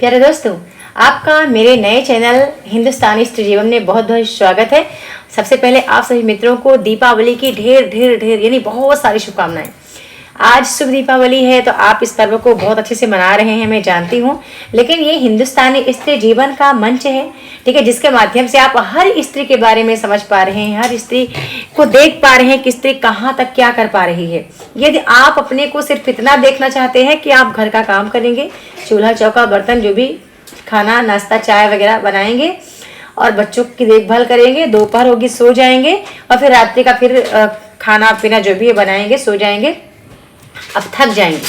प्यारे दोस्तों, आपका मेरे नए चैनल हिंदुस्तानी स्त्री जीवन में बहुत बहुत स्वागत है। सबसे पहले आप सभी मित्रों को दीपावली की ढेर ढेर ढेर यानी बहुत सारी शुभकामनाएं। आज शुभ दीपावली है तो आप इस पर्व को बहुत अच्छे से मना रहे हैं, मैं जानती हूँ। लेकिन ये हिंदुस्तानी स्त्री जीवन का मंच है, ठीक है, जिसके माध्यम से आप हर स्त्री के बारे में समझ पा रहे हैं, हर स्त्री को देख पा रहे हैं कि स्त्री कहाँ तक क्या कर पा रही है। यदि आप अपने को सिर्फ इतना देखना चाहते हैं कि आप घर का काम करेंगे, चूल्हा चौका बर्तन जो भी खाना नाश्ता चाय वगैरह बनाएंगे और बच्चों की देखभाल करेंगे, दोपहर होगी सो जाएंगे और फिर रात्रि का फिर खाना पीना जो भी है बनाएंगे, सो जाएंगे, अब थक जाएंगे।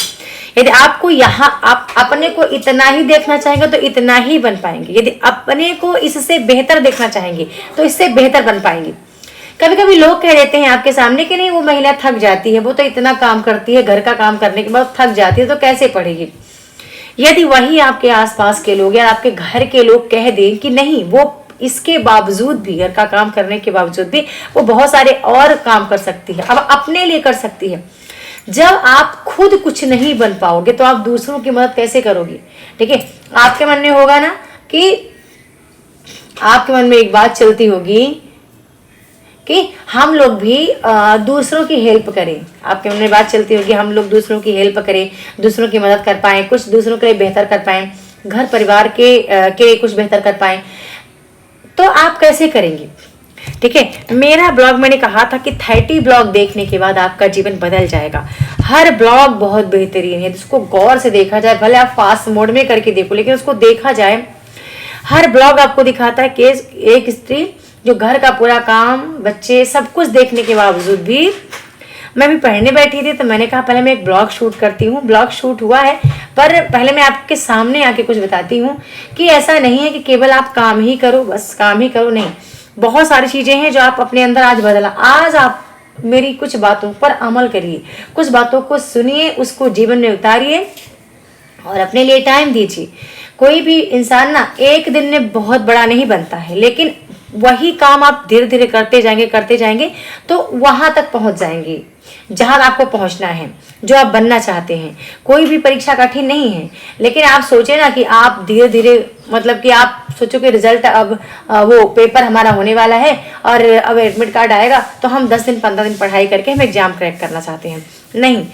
यदि आपको यहाँ आप अपने को इतना ही देखना चाहेंगे तो इतना ही बन पाएंगे। यदि अपने को इससे बेहतर देखना चाहेंगे तो इससे बेहतर बन पाएंगे। कभी कभी लोग कह देते हैं आपके सामने कि नहीं वो महिला थक जाती है, वो तो इतना काम करती है, घर का काम करने के बाद थक जाती है तो कैसे पढ़ेगी। यदि वही आपके आसपास के लोग या आपके घर के लोग कह दें कि नहीं वो इसके बावजूद भी, घर का काम करने के बावजूद भी वो बहुत सारे और काम कर सकती है, अब अपने लिए कर सकती है। जब आप खुद कुछ नहीं बन पाओगे तो आप दूसरों की मदद कैसे करोगे। ठीक है, आपके मन में होगा ना कि आपके मन में एक बात चलती होगी कि हम लोग भी दूसरों की हेल्प करें। आपके मन में बात चलती होगी हम लोग दूसरों की हेल्प करें, दूसरों की मदद कर पाएं, कुछ दूसरों के लिए बेहतर कर पाएं, घर परिवार के कुछ बेहतर कर पाएं। तो आप कैसे करेंगे। ठीक है, मेरा ब्लॉग मैंने कहा था कि 30 ब्लॉग देखने के बाद आपका जीवन बदल जाएगा। हर ब्लॉग बहुत बेहतरीन है, उसको गौर से देखा जाए, भले आप फास्ट मोड में करके देखो लेकिन उसको देखा जाए। हर ब्लॉग आपको दिखाता है कि एक स्त्री जो घर का पूरा काम, बच्चे, सब कुछ देखने के बावजूद भी। मैं भी पढ़ने बैठी थी तो मैंने कहा पहले मैं एक ब्लॉग शूट करती हूँ। ब्लॉग शूट हुआ है पर पहले मैं आपके सामने आके कुछ बताती हूँ कि ऐसा नहीं है कि केवल आप काम ही करो, बस काम ही करो, नहीं, बहुत सारी चीजें हैं जो आप अपने अंदर आज बदला। आज आप मेरी कुछ बातों पर अमल करिए, कुछ बातों को सुनिए, उसको जीवन में उतारिए और अपने लिए टाइम दीजिए। कोई भी इंसान ना एक दिन में बहुत बड़ा नहीं बनता है, लेकिन वही काम आप धीरे धीरे करते जाएंगे तो वहां तक पहुंच जाएंगे जहां आपको पहुंचना है, जो आप बनना चाहते हैं। कोई भी परीक्षा कठिन नहीं है, लेकिन आप सोचे ना कि आप धीरे धीरे, मतलब कि आप सोचो कि रिजल्ट अब वो पेपर हमारा होने वाला है और अब एडमिट कार्ड आएगा तो हम 10 दिन 15 दिन पढ़ाई करके हम एग्जाम क्रैक करना चाहते हैं, नहीं,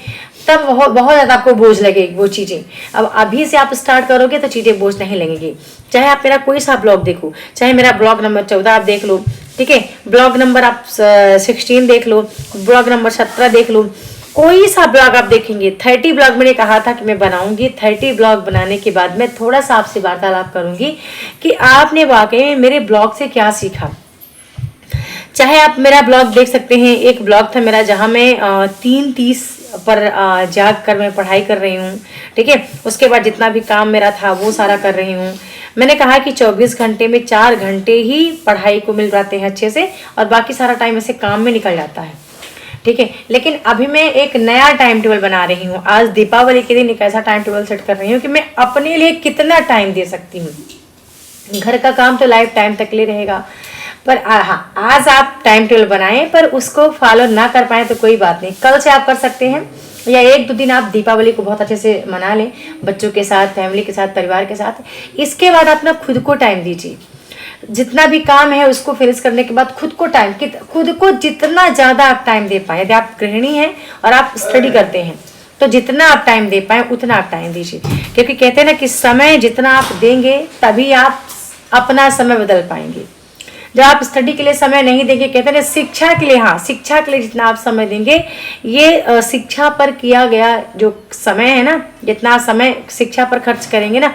तब बहुत ज़्यादा आपको बोझ लगेगी वो चीज़ें। अब अभी से आप स्टार्ट करोगे तो चीज़ें बोझ नहीं लगेंगी। चाहे आप मेरा कोई सा ब्लॉग देखो, चाहे मेरा ब्लॉग नंबर 14 आप देख लो, ठीक है, ब्लॉग नंबर आप 16 देख लो, ब्लॉग नंबर 17 देख लो, कोई सा ब्लॉग आप देखेंगे। 30 ब्लॉग मैंने कहा था कि मैं बनाऊंगी। 30 ब्लॉग बनाने के बाद मैं थोड़ा सा आपसे वार्तालाप करूंगी कि आपने वाकई में मेरे ब्लॉग से क्या सीखा। चाहे आप मेरा ब्लॉग देख सकते हैं, एक ब्लॉग था मेरा जहां मैं 3:30 पर जाग कर मैं पढ़ाई कर रही हूँ, ठीक है, उसके बाद जितना भी काम मेरा था वो सारा कर रही हूँ। मैंने कहा कि 24 घंटे में 4 घंटे ही पढ़ाई को मिल जाते हैं अच्छे से और बाकी सारा टाइम ऐसे काम में निकल जाता है, ठीक है। लेकिन अभी मैं एक नया टाइम टेबल बना रही हूँ। आज दीपावली के दिन एक ऐसा टाइम टेबल सेट कर रही हूँ कि मैं अपने लिए कितना टाइम दे सकती हूँ। घर का काम तो लाइफ टाइम तक ले रहेगा, पर हाँ, आज आप टाइम टेबल बनाएं पर उसको फॉलो ना कर पाए तो कोई बात नहीं, कल से आप कर सकते हैं या 1-2 दिन आप दीपावली को बहुत अच्छे से मना लें, बच्चों के साथ, फैमिली के साथ, परिवार के साथ। इसके बाद अपना खुद को टाइम दीजिए। जितना भी काम है उसको फिनिश करने के बाद खुद को टाइम, खुद को जितना ज़्यादा आप टाइम दे पाए। यदि आप गृहिणी हैं और आप स्टडी करते हैं तो जितना आप टाइम दे पाए उतना आप टाइम दीजिए, क्योंकि कहते हैं ना कि समय जितना आप देंगे तभी आप अपना समय बदल पाएंगे। जब आप स्टडी के लिए समय नहीं देंगे, कहते हैं ना शिक्षा के लिए, हाँ, शिक्षा के लिए जितना आप समय देंगे, ये शिक्षा पर किया गया जो समय है ना, जितना समय शिक्षा पर खर्च करेंगे ना,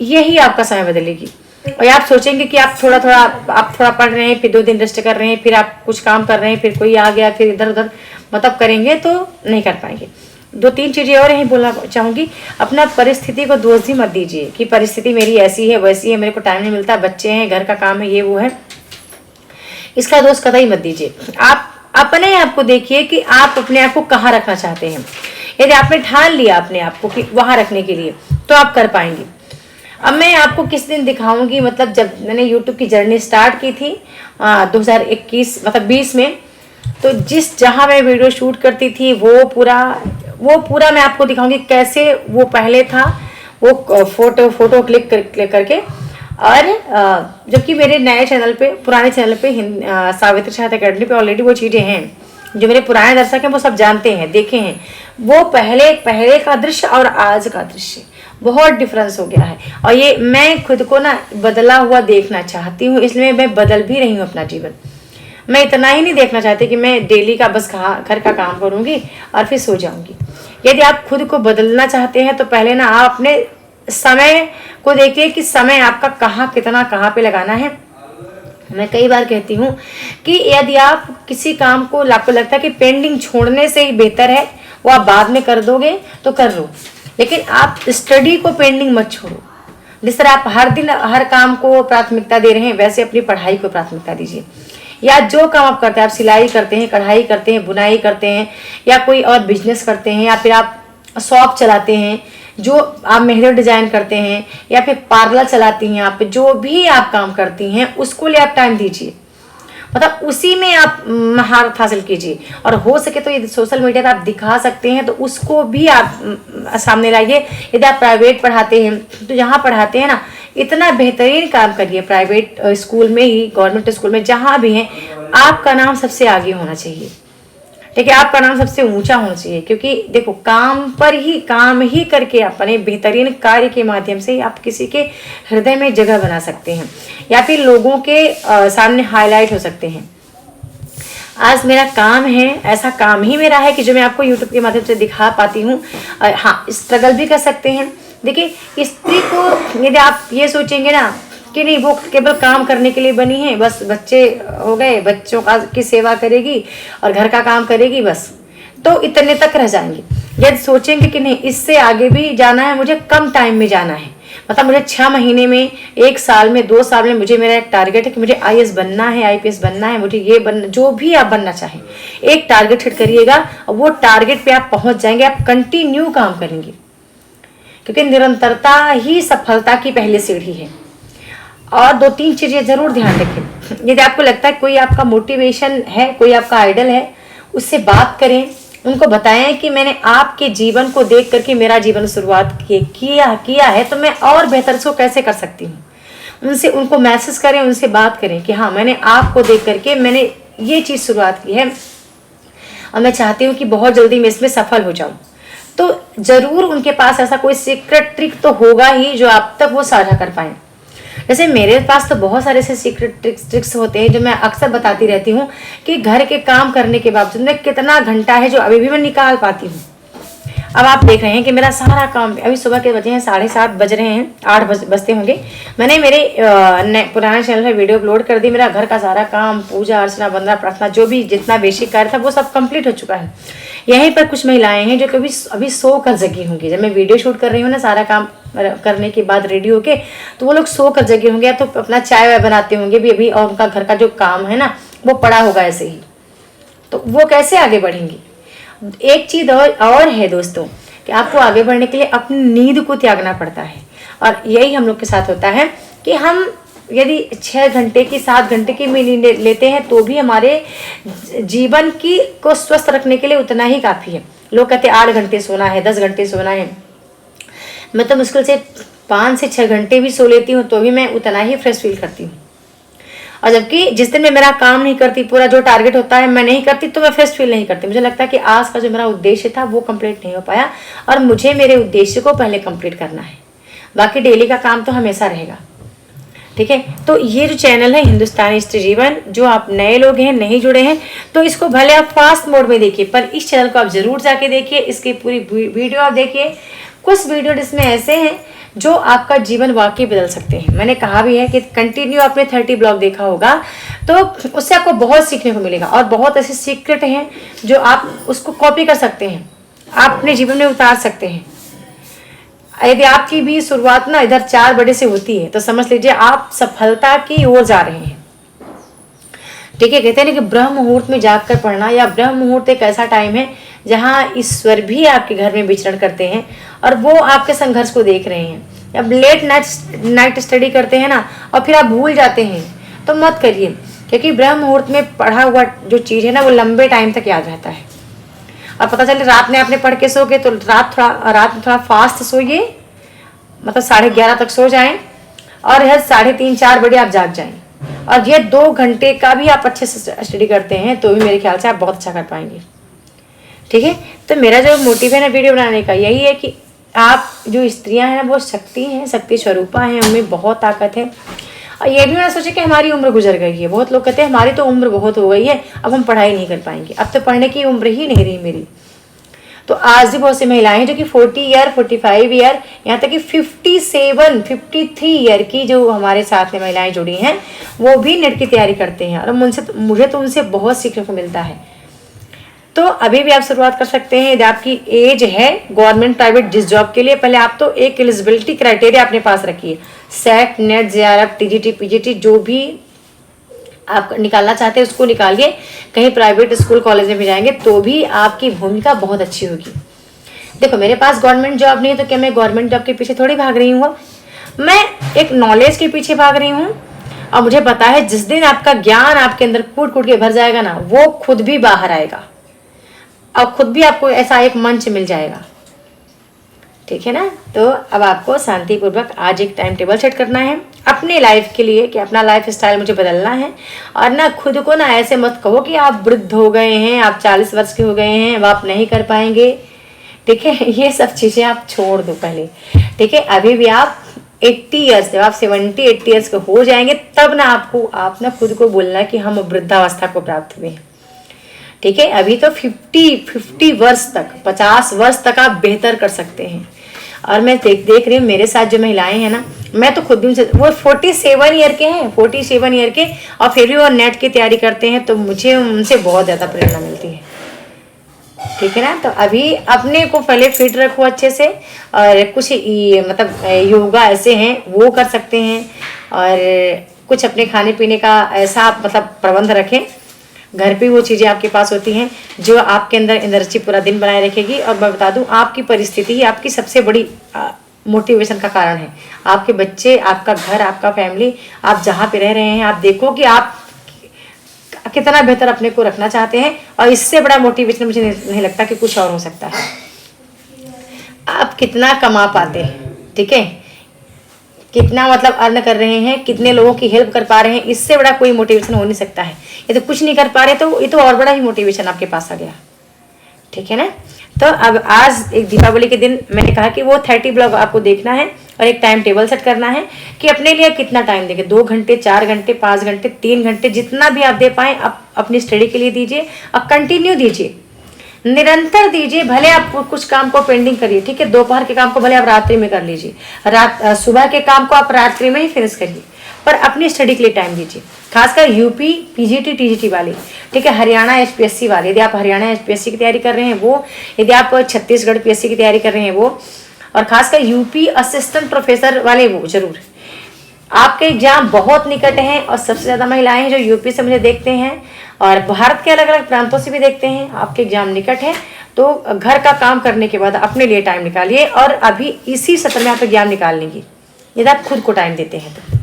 यही आपका समय बदलेगी। और आप सोचेंगे कि आप थोड़ा पढ़ रहे हैं, फिर 2 दिन रेस्ट कर रहे हैं, फिर आप कुछ काम कर रहे हैं, फिर कोई आ गया, फिर इधर उधर मतलब करेंगे तो नहीं कर पाएंगे। 2-3 चीज़ें और यही बोलना चाहूँगी। अपना परिस्थिति को दोष ही मत दीजिए कि परिस्थिति मेरी ऐसी है वैसी है, मेरे को टाइम नहीं मिलता, बच्चे हैं, घर का काम है, ये वो है, इसका दोष कतई मत दीजिए। आप अपने आप को देखिए कि आप अपने आप को कहाँ रखना चाहते हैं। यदि आपने ठान लिया अपने आप को कि वहाँ रखने के लिए तो आप कर पाएंगे। अब मैं आपको किस दिन दिखाऊंगी, मतलब जब मैंने YouTube की जर्नी स्टार्ट की थी 2021 मतलब 20 में, तो जहाँ मैं वीडियो शूट करती थी वो पूरा मैं आपको दिखाऊंगी कैसे वो पहले था, वो फोटो क्लिक करके। और जबकि मेरे नए चैनल पे, पुराने चैनल पे सावित्री साहित्य अकेडमी पे ऑलरेडी वो चीज़ें हैं जो मेरे पुराने दर्शक हैं वो सब जानते हैं, देखे हैं। वो पहले का दृश्य और आज का दृश्य बहुत डिफरेंस हो गया है। और ये मैं खुद को ना बदला हुआ देखना चाहती हूँ, इसलिए मैं बदल भी रही हूँ अपना जीवन। मैं इतना ही नहीं देखना चाहती कि मैं डेली का बस घर का काम करूँगी और फिर सो जाऊँगी। यदि आप खुद को बदलना चाहते हैं तो पहले ना आप अपने समय को देखिए कि समय आपका कहाँ पे लगाना है। मैं कई बार कहती हूँ कि यदि आप किसी काम को, आपको लगता है कि पेंडिंग छोड़ने से ही बेहतर है, वो आप बाद में कर दोगे तो कर लो, लेकिन आप स्टडी को पेंडिंग मत छोड़ो। जिस तरह आप हर दिन हर काम को प्राथमिकता दे रहे हैं, वैसे अपनी पढ़ाई को प्राथमिकता दीजिए। या जो काम आप करते हैं, आप सिलाई करते हैं, कढ़ाई करते हैं, बुनाई करते हैं, या कोई और बिजनेस करते हैं, या फिर आप शॉप चलाते हैं, जो आप मेहंदी डिजाइन करते हैं, या फिर पार्लर चलाती हैं, आप जो भी आप काम करती हैं उसको लिए आप टाइम दीजिए। मतलब उसी में आप महारत हासिल कीजिए। और हो सके तो ये सोशल मीडिया पर आप दिखा सकते हैं तो उसको भी आप सामने लाइए। यदि आप प्राइवेट पढ़ाते हैं तो जहाँ पढ़ाते हैं ना, इतना बेहतरीन काम करिए। प्राइवेट स्कूल में ही, गवर्नमेंट स्कूल में, जहाँ भी हैं, आपका नाम सबसे आगे होना चाहिए। ठीक है, आपका नाम सबसे ऊंचा होना चाहिए। क्योंकि देखो, काम ही करके अपने बेहतरीन कार्य के माध्यम से आप किसी के हृदय में जगह बना सकते हैं, या फिर लोगों के सामने हाईलाइट हो सकते हैं। आज मेरा काम है, ऐसा काम ही मेरा है कि जो मैं आपको यूट्यूब के माध्यम से दिखा पाती हूँ। हाँ, स्ट्रगल भी कर सकते हैं। देखिए, स्त्री को यदि आप ये सोचेंगे ना कि नहीं, वो केवल काम करने के लिए बनी है, बस बच्चे हो गए, बच्चों की सेवा करेगी और घर का काम करेगी, बस, तो इतने तक रह जाएंगे। यदि सोचेंगे कि नहीं, इससे आगे भी जाना है, मुझे कम टाइम में जाना है, मतलब मुझे 6 महीने में, 1 साल में, 2 साल में मुझे मेरा एक टारगेट है कि मुझे IAS बनना है, IPS बनना है, मुझे ये बनना, जो भी आप बनना चाहें, एक टारगेट हिट करिएगा और वो टारगेट पे आप पहुंच जाएंगे। आप कंटिन्यू काम करेंगे, क्योंकि निरंतरता ही सफलता की पहली सीढ़ी है। और 2-3 चीजें जरूर ध्यान रखें। यदि आपको लगता है कोई आपका मोटिवेशन है, कोई आपका आइडल है, उससे बात करें, उनको बताएं कि मैंने आपके जीवन को देख करके मेरा जीवन शुरुआत किया है, तो मैं और बेहतर इसको कैसे कर सकती हूँ। उनको मैसेज करें, उनसे बात करें कि हाँ, मैंने आपको देख करके मैंने ये चीज़ शुरुआत की है और मैं चाहती हूँ कि बहुत जल्दी मैं इसमें सफल हो जाऊँ। तो ज़रूर उनके पास ऐसा कोई सीक्रेट ट्रिक तो होगा ही जो आप तक वो साझा कर पाएँ। जैसे मेरे पास तो बहुत सारे ऐसे सीक्रेट ट्रिक्स होते हैं जो मैं अक्सर बताती रहती हूँ कि घर के काम करने के बावजूद में कितना घंटा है जो अभी भी मैं निकाल पाती हूँ। अब आप देख रहे हैं कि मेरा सारा काम, अभी सुबह के बजे हैं 7:30 बज रहे हैं, 8 बजते होंगे। मैंने मेरे पुराने चैनल पर वीडियो अपलोड कर दी। मेरा घर का सारा काम, पूजा अर्चना, वंदना, प्रार्थना, जो भी जितना बेसिक कार्य था वो सब कंप्लीट हो चुका है। यहीं पर कुछ महिलाएं हैं जो कभी अभी सो कर जगी होंगी। जब मैं वीडियो शूट कर रही हूँ ना, सारा काम करने के बाद रेडी होके, तो वो लोग सो कर जगे होंगे, तो अपना चाय वाय बनाते होंगे भी अभी, और उनका घर का जो काम है ना वो पड़ा होगा ऐसे ही। तो वो कैसे आगे बढ़ेंगी। एक चीज और है दोस्तों कि आपको आगे बढ़ने के लिए अपनी नींद को त्यागना पड़ता है। और यही हम लोग के साथ होता है कि हम यदि 6 घंटे की, 7 घंटे की नींद लेते हैं तो भी हमारे जीवन को स्वस्थ रखने के लिए उतना ही काफ़ी है। लोग कहते हैं 8 घंटे सोना है, 10 घंटे सोना है। मैं तो मुश्किल से 5 से 6 घंटे भी सो लेती हूँ तो भी मैं उतना ही फ्रेश फील करती हूँ। और जबकि जिस दिन मैं मेरा काम नहीं करती, पूरा जो टारगेट होता है मैं नहीं करती, तो मैं फ्रेश फील नहीं करती। मुझे लगता है कि आज का जो मेरा उद्देश्य था वो कंप्लीट नहीं हो पाया और मुझे मेरे उद्देश्य को पहले कंप्लीट करना है। बाकी डेली का काम तो हमेशा रहेगा। ठीक है, तो ये जो चैनल है हिंदुस्तानी स्त्री जीवन, जो आप नए लोग हैं, नहीं जुड़े हैं, तो इसको भले आप फास्ट मोड में देखिए, पर इस चैनल को आप जरूर जाके देखिए। इसकी पूरी वीडियो आप देखिए। कुछ वीडियो इसमें ऐसे हैं जो आपका जीवन वाकई बदल सकते हैं। मैंने कहा भी है कि कंटिन्यू आपने 30 ब्लॉग देखा होगा तो उससे आपको बहुत सीखने को मिलेगा। और बहुत ऐसे सीक्रेट हैं जो आप उसको कॉपी कर सकते हैं, आप अपने जीवन में उतार सकते हैं। यदि आपकी भी शुरुआत ना इधर 4 बजे से होती है तो समझ लीजिए आप सफलता की ओर जा रहे हैं। ठीक है, कहते हैं ना कि ब्रह्म मुहूर्त में जागकर पढ़ना, या ब्रह्म मुहूर्त एक ऐसा टाइम है जहाँ ईश्वर भी आपके घर में विचरण करते हैं और वो आपके संघर्ष को देख रहे हैं। अब लेट नाइट स्टडी करते हैं ना और फिर आप भूल जाते हैं, तो मत करिए, क्योंकि ब्रह्म मुहूर्त में पढ़ा हुआ जो चीज़ है ना वो लंबे टाइम तक याद रहता है। और पता चले रात में आपने पढ़ के सो गए तो रात में थोड़ा फास्ट सोइए, मतलब 11:30 तक सो जाएं और यह 3:30-4 बजे आप जाग जाएं, और ये 2 घंटे का भी आप अच्छे से स्टडी करते हैं तो भी मेरे ख्याल से आप बहुत अच्छा कर पाएंगे। ठीक है, तो मेरा जो मोटिव है ना वीडियो बनाने का यही है कि आप जो स्त्रियां हैं वो शक्ति हैं, शक्ति स्वरूपा हैं, उनमें बहुत ताकत है। और ये भी मैं सोचे कि हमारी उम्र गुजर गई है। बहुत लोग कहते हैं हमारी तो उम्र बहुत हो गई है, अब हम पढ़ाई नहीं कर पाएंगे, अब तो पढ़ने की उम्र ही नहीं रही मेरी। तो आज भी बहुत सी महिलाएं हैं जो कि 40 ईयर, 45 ईयर, यहाँ तक कि 57, 53 ईयर की जो हमारे साथ में महिलाएं जुड़ी हैं वो भी नेट की तैयारी करते हैं, और मुझे तो उनसे बहुत सीखने को मिलता है। तो अभी भी आप शुरुआत कर सकते हैं। यदि आपकी एज है गवर्नमेंट प्राइवेट जिस जॉब के लिए, पहले आप तो एक एलिजिबिलिटी क्राइटेरिया अपने पास रखिए। Set, net, JRF, TGT, PGT जो भी आप निकालना चाहते हैं उसको निकालिए। कहीं प्राइवेट स्कूल कॉलेज में भी जाएंगे तो भी आपकी भूमिका बहुत अच्छी होगी। देखो मेरे पास गवर्नमेंट जॉब नहीं है तो क्या मैं गवर्नमेंट जॉब के पीछे थोड़ी भाग रही हूँ, मैं एक नॉलेज के पीछे भाग रही हूँ। और मुझे पता है जिस दिन आपका ज्ञान आपके अंदर कूट कूट के भर जाएगा ना, वो खुद भी बाहर आएगा और खुद भी आपको ऐसा एक मंच मिल जाएगा। ठीक है ना, तो अब आपको शांतिपूर्वक आज एक टाइम टेबल सेट करना है अपने लाइफ के लिए कि अपना लाइफ स्टाइल मुझे बदलना है। और ना खुद को ना ऐसे मत कहो कि आप वृद्ध हो गए हैं, आप 40 वर्ष के हो गए हैं, अब आप नहीं कर पाएंगे। ठीक है, ये सब चीज़ें आप छोड़ दो पहले। ठीक है, अभी भी आप 80 ईयर्स, जब आप 70-80 ईयर्स के हो जाएंगे तब ना आप ना खुद को बोलना कि हम वृद्धावस्था को प्राप्त हुए हैं। ठीक है, अभी तो 50 वर्ष तक, 50 वर्ष तक आप बेहतर कर सकते हैं। और मैं देख रही हूँ मेरे साथ जो महिलाएं हैं ना, मैं तो खुद भी उनसे, वो 47 ईयर के हैं, 47 ईयर के, और फिर भी वो नेट की तैयारी करते हैं, तो मुझे उनसे बहुत ज़्यादा प्रेरणा मिलती है। ठीक है ना, तो अभी अपने को पहले फिट रखो अच्छे से, और कुछ मतलब योगा ऐसे हैं वो कर सकते हैं, और कुछ अपने खाने पीने का ऐसा मतलब प्रबंध रखें। घर पे वो चीज़ें आपके पास होती हैं जो आपके अंदर एनर्जी पूरा दिन बनाए रखेगी। और मैं बता दूं, आपकी परिस्थिति ही आपकी सबसे बड़ी मोटिवेशन का कारण है। आपके बच्चे, आपका घर, आपका फैमिली, आप जहाँ पे रह रहे हैं, आप देखो कि आप कितना बेहतर अपने को रखना चाहते हैं, और इससे बड़ा मोटिवेशन मुझे नहीं लगता कि कुछ और हो सकता है। आप कितना कमा पाते हैं, ठीक है, कितना मतलब अर्न कर रहे हैं, कितने लोगों की हेल्प कर पा रहे हैं, इससे बड़ा कोई मोटिवेशन हो नहीं सकता है। ये तो कुछ नहीं कर पा रहे, तो ये तो और बड़ा ही मोटिवेशन आपके पास आ गया। ठीक है ना, तो अब आज एक दीपावली के दिन मैंने कहा कि वो 30 ब्लॉग आपको देखना है और एक टाइम टेबल सेट करना है कि अपने लिए कितना टाइम देंगे। 2 घंटे, 4 घंटे, 5 घंटे, 3 घंटे, जितना भी आप दे पाएँ आप अपनी स्टडी के लिए दीजिए, और कंटिन्यू दीजिए, निरंतर दीजिए। भले आप कुछ काम को पेंडिंग करिए, ठीक है, दोपहर के काम को भले आप रात्रि में कर लीजिए, सुबह के काम को आप रात्रि में ही फिनिश करिए, पर अपनी स्टडी के लिए टाइम दीजिए। खासकर यूपी पीजीटी टीजीटी वाले, ठीक है, हरियाणा एचपीएससी वाले, यदि आप हरियाणा एचपीएससी की तैयारी कर रहे हैं वो, यदि आप छत्तीसगढ़ पीएससी की तैयारी कर रहे हैं वो, और खासकर यूपी असिस्टेंट प्रोफेसर वाले वो जरूर। आपके एग्जाम बहुत निकट हैं, और सबसे ज़्यादा महिलाएं हैं जो यूपी से मुझे देखते हैं और भारत के अलग अलग प्रांतों से भी देखते हैं। आपके एग्जाम निकट है तो घर का काम करने के बाद अपने लिए टाइम निकालिए, और अभी इसी सत्र में आप एग्जाम निकाल लेंगे यदि आप खुद को टाइम देते हैं तो।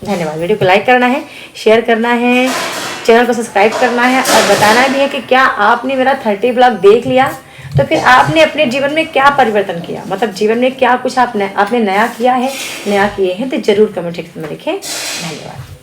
धन्यवाद। वीडियो को लाइक करना है, शेयर करना है, चैनल को सब्सक्राइब करना है, और बताना भी है कि क्या आपने मेरा 30 ब्लॉग देख लिया तो फिर आपने अपने जीवन में क्या परिवर्तन किया, मतलब जीवन में क्या कुछ आपने नया किया है, नया किए हैं, तो जरूर कमेंट सेक्शन में लिखें। धन्यवाद।